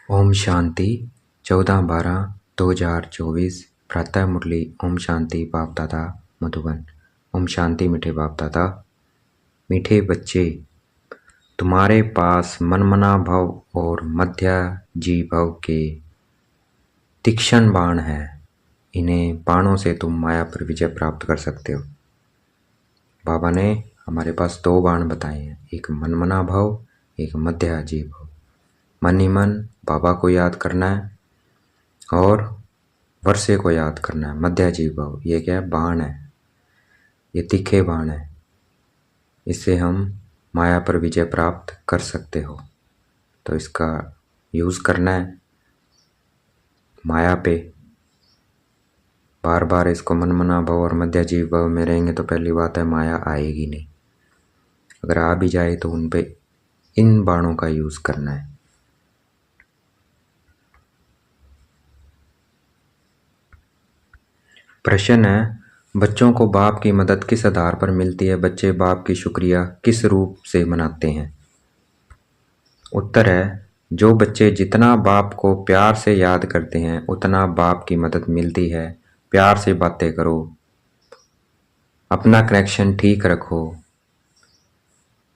ओम शांति 14/12/2024 प्रातः मुरली। ओम शांति बाप दादा मधुबन। ओम शांति मीठे बाप दादा। मीठे बच्चे, तुम्हारे पास मनमना भव और मध्य जी भव के तीक्ष्ण बाण है। इन्हें बाणों से तुम माया पर विजय प्राप्त कर सकते हो। बाबा ने हमारे पास 2 बाण बताए हैं, एक मनमना भव, एक मध्य जी भव। मन ही मन बाबा को याद करना है और वर्षे को याद करना है। मध्य जी भव ये क्या है? बाण है, ये तीखे बाण है। इससे हम माया पर विजय प्राप्त कर सकते हो। तो इसका यूज करना है माया पे। बार बार इसको मनमना भव और मध्य जी भव में रहेंगे तो पहली बात है माया आएगी नहीं। अगर आ भी जाए तो उन पे इन बाणों का यूज करना है। प्रश्न है, बच्चों को बाप की मदद किस आधार पर मिलती है? बच्चे बाप की शुक्रिया किस रूप से मनाते हैं? उत्तर है, जो बच्चे जितना बाप को प्यार से याद करते हैं उतना बाप की मदद मिलती है। प्यार से बातें करो, अपना कनेक्शन ठीक रखो।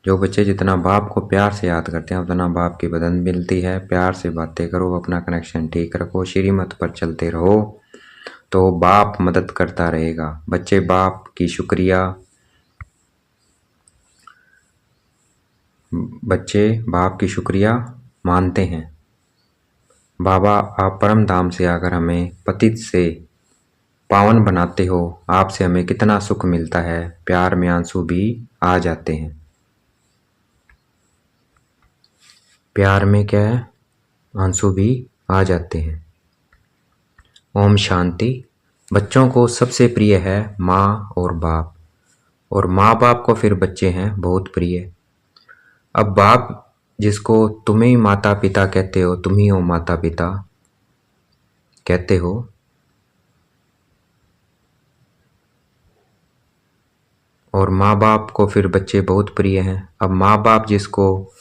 जो बच्चे जितना बाप को प्यार से याद करते हैं उतना बाप की मदद मिलती है। प्यार से बातें करो, अपना कनेक्शन ठीक रखो, श्रीमत पर चलते रहो तो बाप मदद करता रहेगा। बच्चे बाप की शुक्रिया मानते हैं। बाबा, आप परम धाम से आकर हमें पतित से पावन बनाते हो। आपसे हमें कितना सुख मिलता है। प्यार में आंसू भी आ जाते हैं। प्यार में क्या है? आंसू भी आ जाते हैं। ओम शांति। बच्चों को सबसे प्रिय है माँ और बाप, और माँ बाप को फिर बच्चे हैं बहुत प्रिय। अब बाप जिसको तुम ही माता पिता कहते हो, तुम ही हो माता पिता कहते हो, और माँ बाप को फिर बच्चे बहुत प्रिय हैं। अब माँ बाप जिसको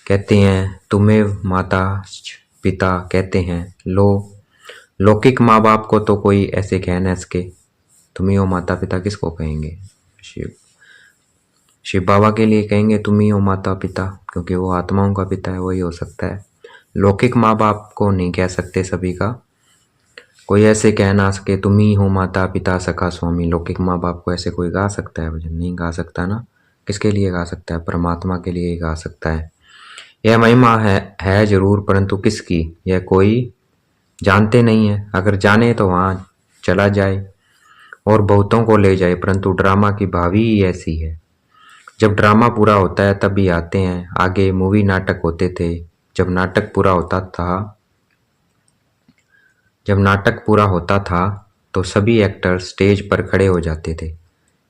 कहते हैं, तुम्हें माता पिता कहते हैं, लौकिक माँ बाप को तो कोई ऐसे कह न सके। तुम ही हो माता पिता किसको कहेंगे? शिव बाबा के लिए कहेंगे तुम ही हो माता पिता, क्योंकि वो आत्माओं का पिता है, वही हो सकता है। लौकिक माँ बाप को नहीं कह सकते सभी का। कोई ऐसे कह ना सके तुम ही हो माता पिता सखा स्वामी। लौकिक माँ बाप को ऐसे कोई गा सकता है भजन? नहीं गा सकता ना। किसके लिए गा सकता है? परमात्मा के लिए ही गा सकता है। यह महिमा है जरूर, परंतु किसकी यह कोई जानते नहीं है। अगर जाने तो वहां चला जाए और बहुतों को ले जाए, परंतु ड्रामा की भावी ही ऐसी है। जब ड्रामा पूरा होता है तभी आते हैं। आगे मूवी नाटक होते थे। जब नाटक पूरा होता था तो सभी एक्टर स्टेज पर खड़े हो जाते थे।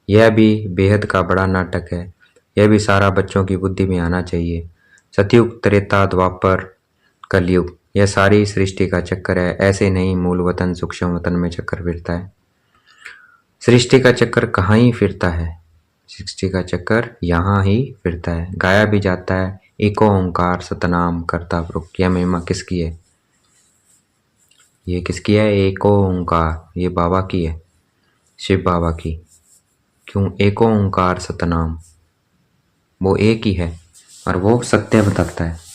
यह भी बेहद का बड़ा नाटक है। यह भी सारा बच्चों की बुद्धि में आना चाहिए। सतयुग, त्रेता, द्वापर, कलयुग, यह सारी सृष्टि का चक्कर है। ऐसे नहीं मूल वतन सूक्ष्म वतन में चक्कर फिरता है। सृष्टि का चक्कर कहाँ ही फिरता है? सृष्टि का चक्कर यहाँ ही फिरता है। गाया भी जाता है, एको ओंकार सतनाम करता प्रभु। यह महिमा किसकी है? ये किसकी है? एको ओंकार, ये बाबा की है, शिव बाबा की। क्यों? एको ओंकार सतनाम, वो एक ही है और वो सत्य बताता है।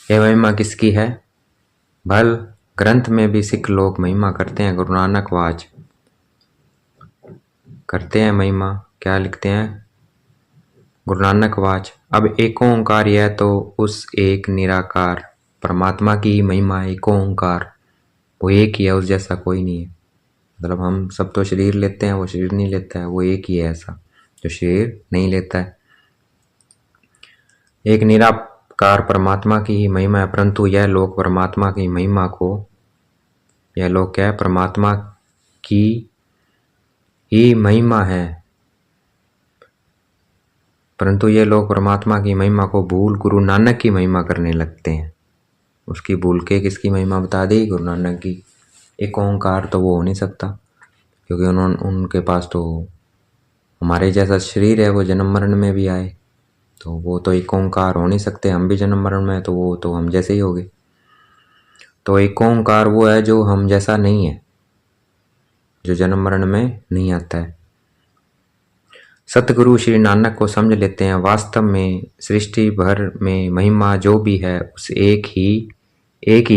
यह महिमा किसकी है? भल ग्रंथ में भी सिख लोग महिमा करते हैं। गुरु नानक वाच करते हैं महिमा। क्या लिखते हैं? गुरु नानक वाच। अब एको ओंकार, यह तो उस एक निराकार परमात्मा की ही महिमा है। एको ओंकार, वो एक ही है, उस जैसा कोई नहीं है। मतलब हम सब तो शरीर लेते हैं, वो शरीर नहीं लेता है। वो एक ही है ऐसा जो शरीर नहीं लेता है। एक निराकार परमात्मा की ही महिमा है, परंतु यह लोग परमात्मा की महिमा को, यह लोग क्या है? परमात्मा की ही महिमा है, परंतु ये लोग परमात्मा की महिमा को भूल गुरु नानक की महिमा करने लगते हैं। उसकी भूल के किसकी महिमा बता दी? गुरु नानक की। एक ओंकार तो वो हो नहीं सकता, क्योंकि उनके पास तो हमारे जैसा शरीर है। वो जन्म मरण में भी आए तो वो तो एक ओंकार हो नहीं सकते। हम भी जन्म मरण में है तो वो तो हम जैसे ही हो गए। तो एक ओंकार वो है जो हम जैसा नहीं है, जो जन्म मरण में नहीं आता है। सतगुरु श्री नानक को समझ लेते हैं, वास्तव में सृष्टि भर में महिमा जो भी है उस एक ही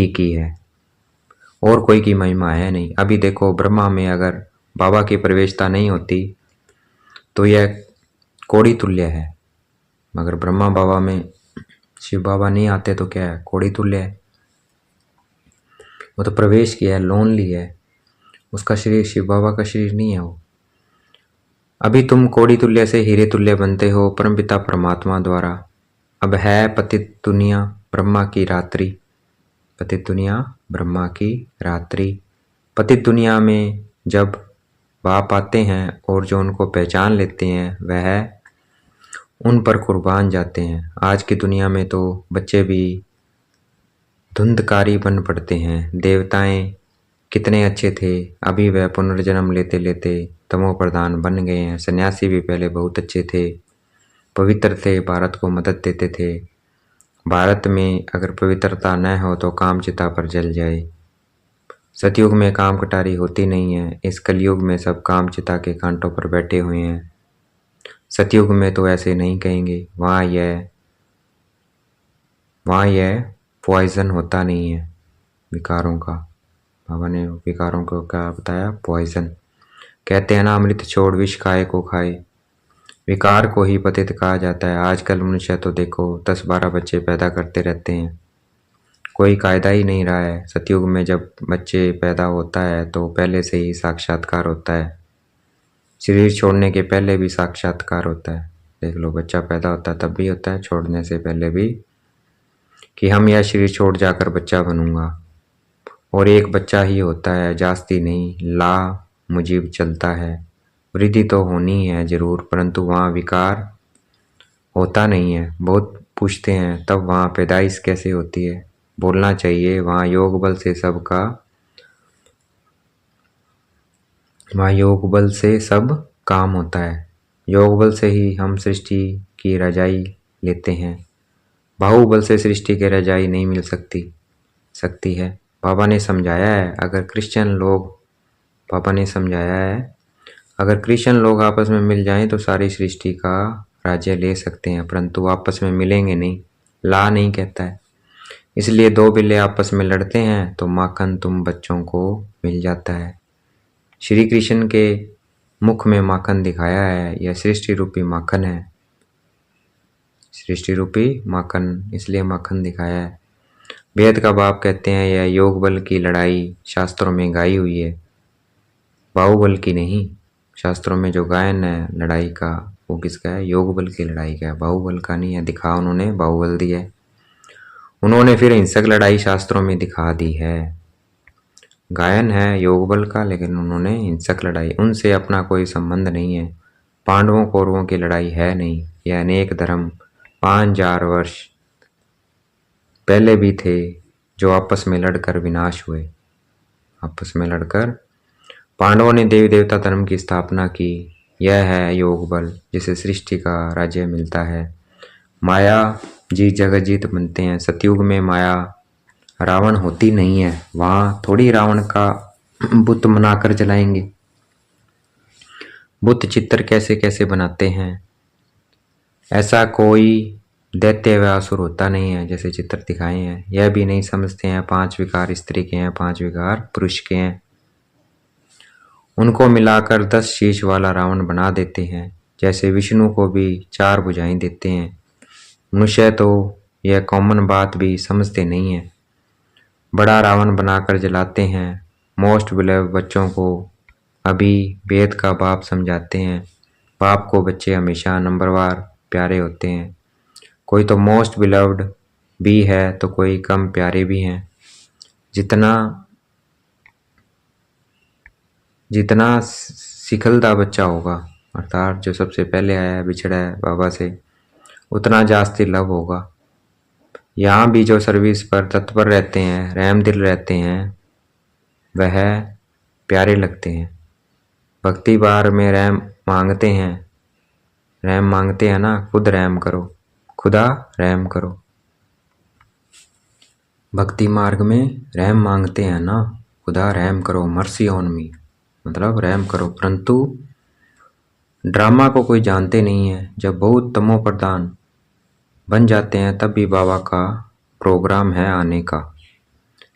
की है, और कोई की महिमा है नहीं। अभी देखो ब्रह्मा में अगर बाबा की प्रवेशता नहीं होती तो यह कोड़ी तुल्य है, मगर ब्रह्मा बाबा में शिव बाबा नहीं आते तो क्या है, कोड़ी तुल्य है। वो तो प्रवेश किया है, लोनली है, उसका शरीर शिव बाबा का शरीर नहीं है वो। अभी तुम कोड़ी तुल्य से हीरे तुल्य बनते हो परमपिता परमात्मा द्वारा। अब है पतित दुनिया ब्रह्मा की रात्रि, पतित दुनिया ब्रह्मा की रात्रि। पतित दुनिया में जब बाप आते हैं और जो उनको पहचान लेते हैं वह उन पर कुर्बान जाते हैं। आज की दुनिया में तो बच्चे भी धुंधकारी बन पड़ते हैं। देवताएं कितने अच्छे थे, अभी वह पुनर्जन्म लेते लेते तमो प्रधान बन गए हैं। सन्यासी भी पहले बहुत अच्छे थे, पवित्र थे, भारत को मदद देते थे। भारत में अगर पवित्रता न हो तो काम चिता पर जल जाए। सतयुग में काम कटारी होती नहीं है, इस कलयुग में सब काम चिता के कांटों पर बैठे हुए हैं। सतयुग में तो ऐसे नहीं कहेंगे, वहाँ यह पॉइजन होता नहीं है विकारों का। बाबा ने विकारों को क्या बताया, पॉइजन। कहते हैं ना, अमृत छोड़ विष खाए को खाए। विकार को ही पतित कहा जाता है। आजकल मनुष्य तो देखो 10-12 बच्चे पैदा करते रहते हैं, कोई कायदा ही नहीं रहा है। सतयुग में जब बच्चे पैदा होता है तो पहले से ही साक्षात्कार होता है, शरीर छोड़ने के पहले भी साक्षात्कार होता है। देख लो, बच्चा पैदा होता है तब भी होता है, छोड़ने से पहले भी, कि हम यह शरीर छोड़ जाकर बच्चा बनूंगा। और एक बच्चा ही होता है, जास्ती नहीं, ला मुजीब चलता है। वृद्धि तो होनी है जरूर, परंतु वहाँ विकार होता नहीं है। बहुत पूछते हैं तब वहाँ पैदाइश कैसे होती है, बोलना चाहिए वहाँ योग बल से सब काम होता है। योग बल से ही हम सृष्टि की रजाई लेते हैं। बाहुबल से सृष्टि की रजाई नहीं मिल सकती है। बाबा ने समझाया है, अगर क्रिश्चियन लोग आपस में मिल जाएं तो सारी सृष्टि का राज्य ले सकते हैं, परंतु आपस में मिलेंगे नहीं, ला नहीं कहता है। इसलिए दो बिल्ले आपस में लड़ते हैं तो माखन तुम बच्चों को मिल जाता है। श्री कृष्ण के मुख में माखन दिखाया है, यह सृष्टि रूपी माखन है। सृष्टि रूपी माखन, इसलिए माखन दिखाया है। वेद का बाप कहते हैं यह योग बल की लड़ाई शास्त्रों में गाई हुई है, बाहुबल की नहीं। शास्त्रों में जो गायन है लड़ाई का वो किसका है, योग बल की लड़ाई का है, बाहुबल का नहीं है। दिखा उन्होंने बाहुबल दिया है, उन्होंने फिर हिंसक लड़ाई शास्त्रों में दिखा दी है। गायन है योग बल का, लेकिन उन्होंने हिंसक लड़ाई, उनसे अपना कोई संबंध नहीं है। पांडवों कौरवों की लड़ाई है नहीं, यह अनेक धर्म 5000 वर्ष पहले भी थे जो आपस में लड़कर विनाश हुए। आपस में लड़कर पांडवों ने देवी देवता धर्म की स्थापना की। यह है योग बल जिसे सृष्टि का राज्य मिलता है। माया जी जगजीत बनते हैं। सतयुग में माया रावण होती नहीं है, वहां थोड़ी रावण का बुत बनाकर जलाएंगे। बुत चित्र कैसे कैसे बनाते हैं, ऐसा कोई दैत्य व असुर होता नहीं है जैसे चित्र दिखाए हैं। यह भी नहीं समझते हैं 5 विकार स्त्री के हैं, 5 विकार पुरुष के हैं। उनको मिलाकर 10 शीश वाला रावण बना देते हैं, जैसे विष्णु को भी 4 भुजाएं देते हैं। मनुष्य तो यह कॉमन बात भी समझते नहीं है, बड़ा रावण बनाकर जलाते हैं। मोस्ट बिलीव बच्चों को अभी वेद का बाप समझाते हैं, बाप को बच्चे हमेशा नंबरवार प्यारे होते हैं। कोई तो मोस्ट बिलव्ड भी है तो कोई कम प्यारे भी हैं। जितना सिखलदा बच्चा होगा, अर्थात जो सबसे पहले आया है, बिछड़ा है बाबा से, उतना जास्ती लव होगा। यहाँ भी जो सर्विस पर तत्पर रहते हैं, रहम दिल रहते हैं, वह प्यारे लगते हैं। भक्ति बार में रहम मांगते हैं ना, खुद रहम करो, खुदा रहम करो। भक्ति मार्ग में रहम मांगते हैं ना, खुदा रहम करो, मर्सी ऑन मी, मतलब रहम करो, परंतु ड्रामा को कोई जानते नहीं है। जब बहुत तमो प्रधान बन जाते हैं तब भी बाबा का प्रोग्राम है आने का।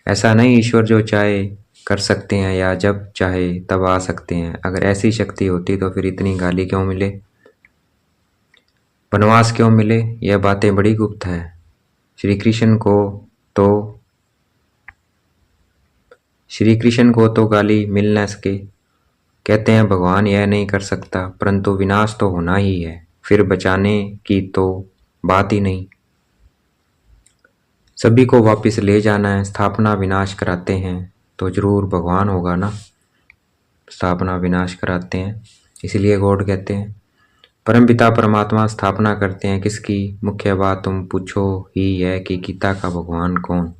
ऐसा नहीं ईश्वर जो चाहे कर सकते हैं या जब चाहे तब आ सकते हैं। अगर ऐसी शक्ति होती तो फिर इतनी गाली क्यों मिले, वनवास क्यों मिले? यह बातें बड़ी गुप्त है। श्री कृष्ण को तो गाली मिल न सके। कहते हैं भगवान यह नहीं कर सकता, परंतु विनाश तो होना ही है, फिर बचाने की तो बात ही नहीं। सभी को वापस ले जाना है। स्थापना विनाश कराते हैं तो जरूर भगवान होगा ना। स्थापना विनाश कराते हैं इसलिए गॉड कहते हैं। परमपिता परमात्मा स्थापना करते हैं किसकी? मुख्य बात तुम पूछो ही है कि गीता का भगवान कौन?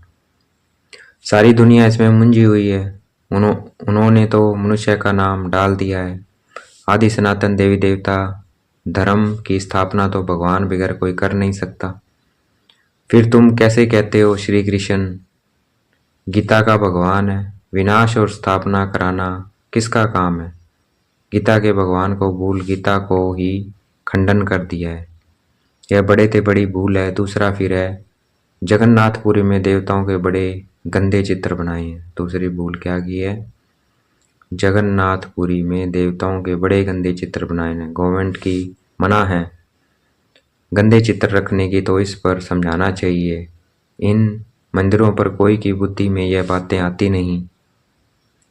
सारी दुनिया इसमें मुंझी हुई है। उन्होंने तो मनुष्य का नाम डाल दिया है। आदि सनातन देवी देवता धर्म की स्थापना तो भगवान बगैर कोई कर नहीं सकता। फिर तुम कैसे कहते हो श्री कृष्ण गीता का भगवान है? विनाश और स्थापना कराना किसका काम है? गीता के भगवान को भूल गीता को ही खंडन कर दिया है। यह बड़े से बड़ी भूल है। दूसरा फिर है जगन्नाथपुरी में देवताओं के बड़े गंदे चित्र बनाए हैं। दूसरी भूल क्या की है? जगन्नाथपुरी में देवताओं के बड़े गंदे चित्र बनाए हैं। गवर्नमेंट की मना है गंदे चित्र रखने की, तो इस पर समझाना चाहिए। इन मंदिरों पर कोई की बुद्धि में यह बातें आती नहीं।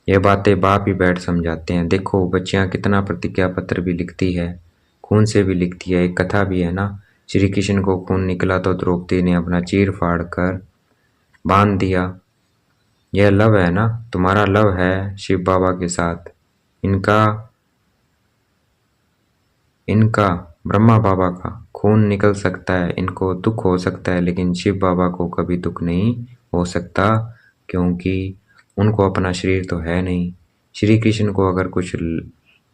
यह बातें बाप ही बैठ समझाते हैं। देखो बच्चियां कितना प्रतिज्ञा पत्र भी लिखती है, खून से भी लिखती है। एक कथा भी है ना, श्री कृष्ण को खून निकला तो द्रौपदी ने अपना चीर फाड़ कर बांध दिया। यह लव है ना, तुम्हारा लव है शिव बाबा के साथ। इनका ब्रह्मा बाबा का खून निकल सकता है, इनको दुख हो सकता है, लेकिन शिव बाबा को कभी दुख नहीं हो सकता, क्योंकि उनको अपना शरीर तो है नहीं। श्री कृष्ण को अगर कुछ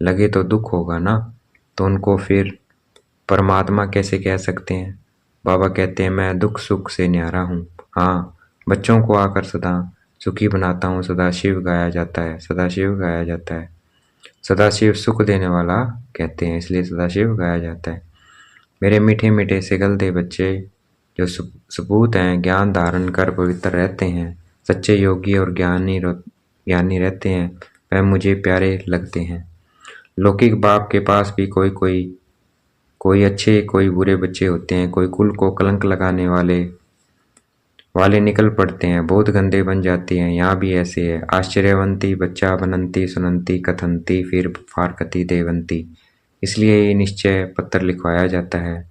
लगे तो दुख होगा ना, तो उनको फिर परमात्मा कैसे कह सकते हैं? बाबा कहते हैं मैं दुख सुख से न्यारा हूँ। हाँ, बच्चों को आकर सदा सुखी बनाता हूँ। सदाशिव गाया जाता है, सदाशिव गाया जाता है। सदाशिव सुख देने वाला कहते हैं, इसलिए सदाशिव गाया जाता है। मेरे मीठे मीठे सिगलते बच्चे जो सपूत हैं, ज्ञान धारण कर पवित्र रहते हैं, सच्चे योगी और ज्ञानी रहते हैं, वह मुझे प्यारे लगते हैं। लौकिक बाप के पास भी कोई अच्छे कोई बुरे बच्चे होते हैं। कोई कुल को कलंक लगाने वाले निकल पड़ते हैं, बहुत गंदे बन जाती हैं। यहाँ भी ऐसे है। आश्चर्यवंती बच्चा बनंती सुनंती कथंती फिर फारकती देवंती। इसलिए ये निश्चय पत्र लिखवाया जाता है,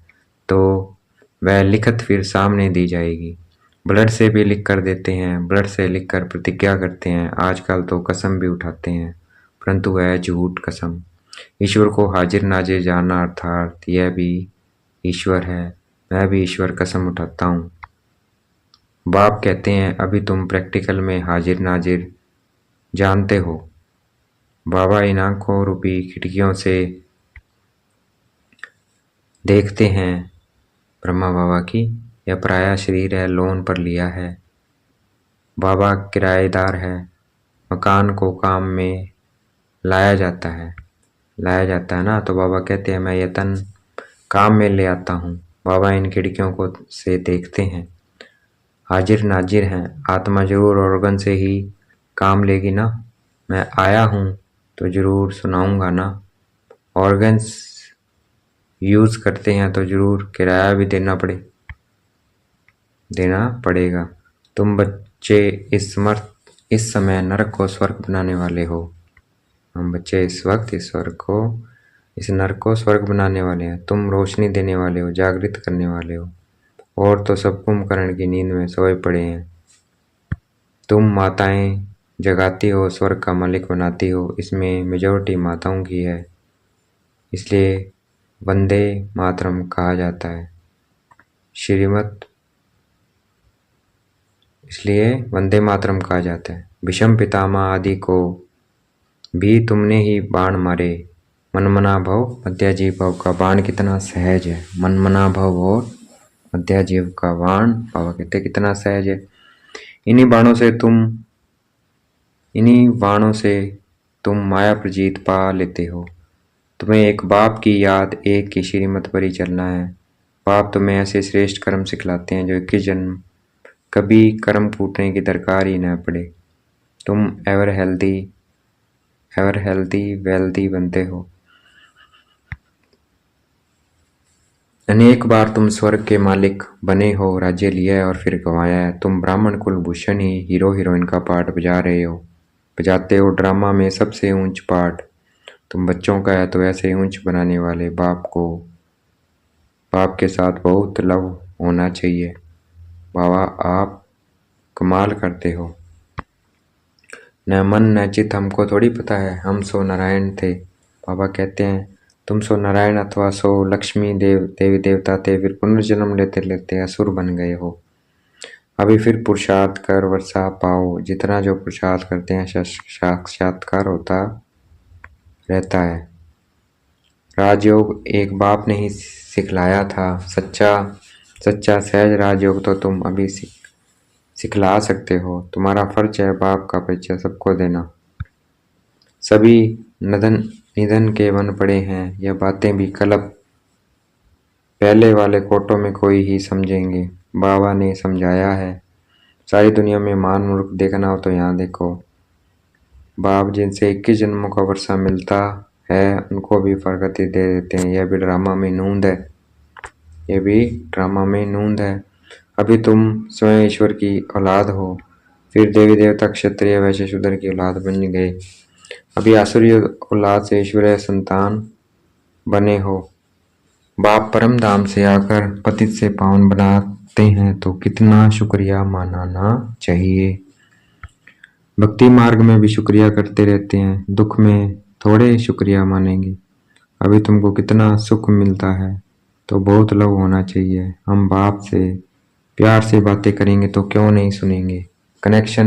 तो वह लिखत फिर सामने दी जाएगी। ब्लड से भी लिख कर देते हैं, ब्लड से लिख कर प्रतिज्ञा करते हैं। आजकल तो कसम भी उठाते हैं, परंतु वह झूठ कसम। ईश्वर को हाजिर नाजिर जानना अर्थात यह भी ईश्वर है। मैं भी ईश्वर कसम उठाता हूँ। बाप कहते हैं अभी तुम प्रैक्टिकल में हाजिर नाजिर जानते हो। बाबा इन आंखों रूपी खिड़कियों से देखते हैं ब्रह्मा बाबा की। यह पराया शरीर है, लोन पर लिया है। बाबा किराएदार है। मकान को काम में लाया जाता है ना, तो बाबा कहते हैं मैं ये तन काम में ले आता हूँ। बाबा इन खिड़कियों को से देखते हैं, हाजिर नाजिर हैं। आत्मा जरूर ऑर्गन से ही काम लेगी ना। मैं आया हूँ तो जरूर सुनाऊंगा ना। ऑर्गन्स यूज करते हैं तो जरूर किराया भी देना पड़ेगा। तुम बच्चे इस समय नरक को स्वर्ग बनाने वाले हो। हम बच्चे इस वक्त इस नरक को स्वर्ग बनाने वाले हैं। तुम रोशनी देने वाले हो, जागृत करने वाले हो, और तो सब कुंभकर्ण की नींद में सोए पड़े हैं। तुम माताएं जगाती हो, स्वर्ग का मालिक बनाती हो। इसमें मेजॉरिटी माताओं की है, इसलिए वंदे मातरम कहा जाता है। इसलिए वंदे मातरम कहा जाता है। भीष्म पितामह आदि को भी तुमने ही बाण मारे। मनमना भव मध्याजीव भव का बाण कितना सहज है। मनमना भव और मध्याजीव का बाण बाबा कहते कितना सहज है। इन्हीं बाणों से तुम इन्हीं बाणों से तुम माया पर जीत पा लेते हो। तुम्हें एक बाप की याद, एक की श्रीमत पर ही चलना है। बाप तुम्हें ऐसे श्रेष्ठ कर्म सिखलाते हैं जो 21 जन्म कभी कर्म फूटने की दरकार ही न पड़े। तुम एवर हेल्दी वेल्दी बनते हो। अनेक बार तुम स्वर्ग के मालिक बने हो, राज्य लिया है और फिर गंवाया है। तुम ब्राह्मण कुलभूषण ही हीरो हीरोइन का पार्ट बजाते हो ड्रामा में सबसे ऊंच पार्ट। तुम बच्चों का है तो ऐसे ऊंच बनाने वाले बाप के साथ बहुत लव होना चाहिए। बाबा आप कमाल करते हो। न मन न चित हमको थोड़ी पता है, हम सो नारायण थे। बाबा कहते हैं तुम सो नारायण अथवा सो लक्ष्मी देवी देवता थे, फिर पुनर्जन्म लेते लेते असुर बन गए हो। अभी फिर पुरुषार्थ कर वर्षा पाओ। जितना जो पुरुषार्थ करते हैं साक्षात्कार होता रहता है। राजयोग एक बाप ने ही सिखलाया था। सच्चा सहज राजयोग तो तुम अभी सिखला सकते हो। तुम्हारा फर्ज है बाप का परिचय सबको देना। सभी निधन के बन पड़े हैं, यह बातें भी कल्प पहले वाले कोटों में कोई ही समझेंगे। बाबा ने समझाया है। सारी दुनिया में मान मूर्ख देखना हो तो यहाँ देखो। बाप जिनसे 21 जन्मों का वर्षा मिलता है उनको भी फरगति दे देते हैं। यह भी ड्रामा में नूंद है। अभी तुम स्वयं ईश्वर की औलाद हो, फिर देवी देवता क्षत्रिय वैश्य शूद्र की औलाद बन गए। अभी आसुरी औलाद से ईश्वरीय संतान बने हो। बाप परम धाम से आकर पतित से पावन बनाते हैं तो कितना शुक्रिया मनाना चाहिए। भक्ति मार्ग में भी शुक्रिया करते रहते हैं, दुख में थोड़े शुक्रिया मानेंगे। अभी तुमको कितना सुख मिलता है तो बहुत लव होना चाहिए। हम बाप से प्यार से बातें करेंगे तो क्यों नहीं सुनेंगे। कनेक्शन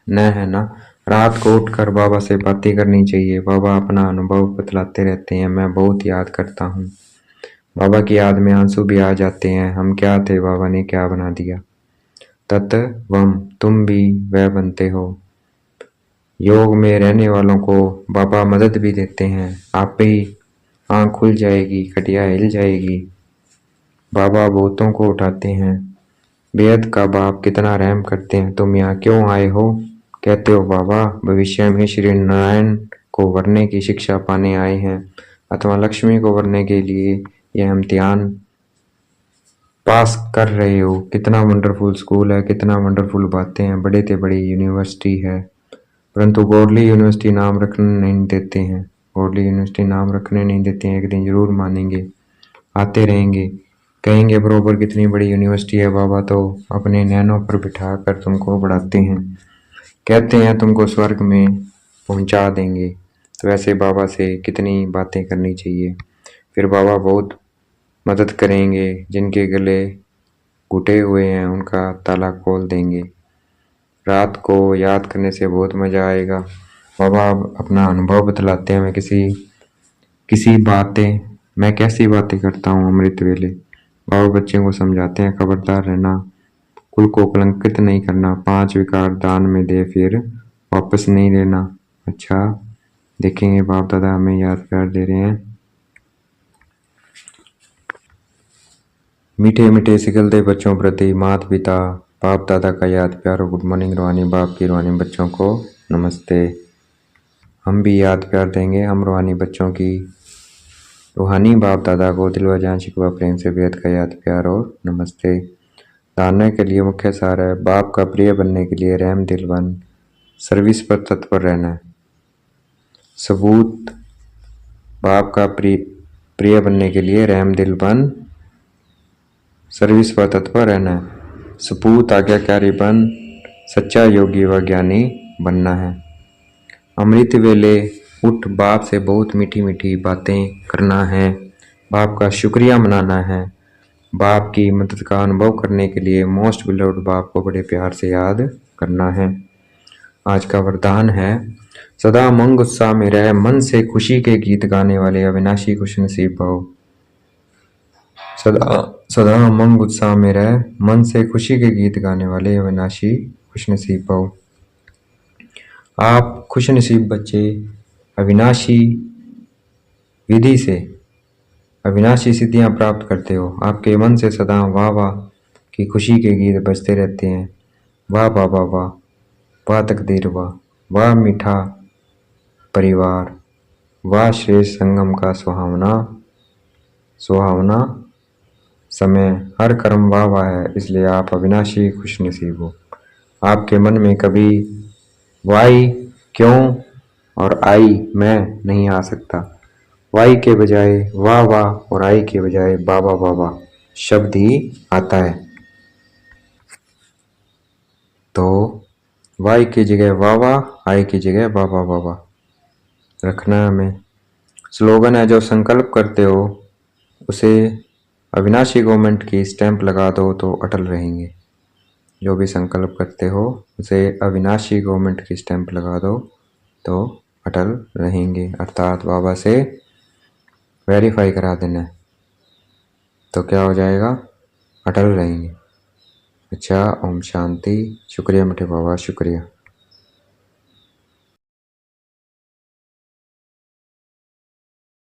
न है ना। रात को उठकर बाबा से बातें करनी चाहिए। बाबा अपना अनुभव बतलाते रहते हैं। मैं बहुत याद करता हूँ। बाबा की याद में आंसू भी आ जाते हैं। हम क्या थे, बाबा ने क्या बना दिया। तत्वम तुम भी वह बनते हो। योग में रहने वालों को बाबा मदद भी देते हैं। आप ही आँख खुल जाएगी, खटिया हिल जाएगी। बाबा भूतों को उठाते हैं। बेहद का बाप कितना रहम करते हैं। तुम यहाँ क्यों आए हो? कहते हो बाबा भविष्य में श्री नारायण को वरने की शिक्षा पाने आए हैं अथवा लक्ष्मी को वरने के लिए यह इम्तिहान पास कर रहे हो। कितना वंडरफुल स्कूल है, कितना वंडरफुल बातें हैं। बड़े से बड़ी यूनिवर्सिटी है, परंतु गॉडली यूनिवर्सिटी नाम रखने नहीं देते हैं। एक दिन जरूर मानेंगे, आते रहेंगे, कहेंगे बरोबर कितनी बड़ी यूनिवर्सिटी है। बाबा तो अपने नैनों पर बिठा कर तुमको पढ़ाते हैं, कहते हैं तुमको स्वर्ग में पहुंचा देंगे। तो ऐसे बाबा से कितनी बातें करनी चाहिए। फिर बाबा बहुत मदद करेंगे। जिनके गले घुटे हुए हैं उनका ताला खोल देंगे। रात को याद करने से बहुत मज़ा आएगा। बाबा अपना अनुभव बतलाते हैं। मैं कैसी बातें करता हूँ अमृत वेले। बाबा बच्चे को समझाते हैं खबरदार रहना, कुल को कलंकित नहीं करना, 5 विकार दान में दे फिर वापस नहीं लेना। अच्छा देखेंगे बाप दादा हमें याद प्यार दे रहे हैं। मीठे मीठे सिखलते बच्चों प्रति माता पिता बाप दादा का याद प्यार। गुड मॉर्निंग रूहानी बाप की रूहानी बच्चों को नमस्ते। हम भी याद प्यार देंगे हम रूहानी बच्चों की रूहानी बाप दादा को दिल व जान शिकवा प्रेम से बेहद का याद प्यार और नमस्ते। धारणा के लिए मुख्य सार है बाप का प्रिय बनने के लिए रहम दिल बन सर्विस पर तत्पर रहना। सबूत बाप का प्रिय बनने के लिए रहम दिल बन सर्विस पर तत्पर रहना है। सपूत आज्ञाकारी बन सच्चा योगी व ज्ञानी बनना है। अमृत वेले उठ बाप से बहुत मीठी मीठी बातें करना है। बाप का शुक्रिया मनाना है। बाप की मदद का अनुभव करने के लिए मोस्ट बिलोव्ड बाप को बड़े प्यार से याद करना है। आज का वरदान है सदा मंग उत्साह में रह मन से खुशी के गीत गाने वाले अविनाशी खुश नसीब भव। सदा मंग उत्साह में रह मन से खुशी के गीत गाने वाले अविनाशी खुशनसीब पाओ। आप खुशनसीब बच्चे अविनाशी विधि से अविनाशी सिद्धियां प्राप्त करते हो। आपके मन से सदा वाह वाह की खुशी के गीत बजते रहते हैं। वाह वाह वाह वाह, वाह तकदीर वाह, वाह मीठा परिवार, वाह श्रेष्ठ संगम का सुहावना सुहावना समय, हर कर्म वाह वाह है, इसलिए आप अविनाशी खुशनसीब हो। आपके मन में कभी वाई क्यों और आई मैं नहीं आ सकता। वाई के बजाय वाह वाह और आई के बजाय बाबा बाबा शब्द ही आता है। तो वाई की जगह वाह वाह, आई की जगह बाबा बाबा रखना है हमें। स्लोगन है, जो संकल्प करते हो उसे अविनाशी गवर्नमेंट की स्टैंप लगा दो तो अटल रहेंगे। जो भी संकल्प करते हो उसे अविनाशी गवर्नमेंट की स्टैंप लगा दो तो अटल रहेंगे, अर्थात बाबा से वेरीफाई करा देना, तो क्या हो जाएगा, अटल रहेंगे। अच्छा, ओम शांति। शुक्रिया मीठे बाबा, शुक्रिया।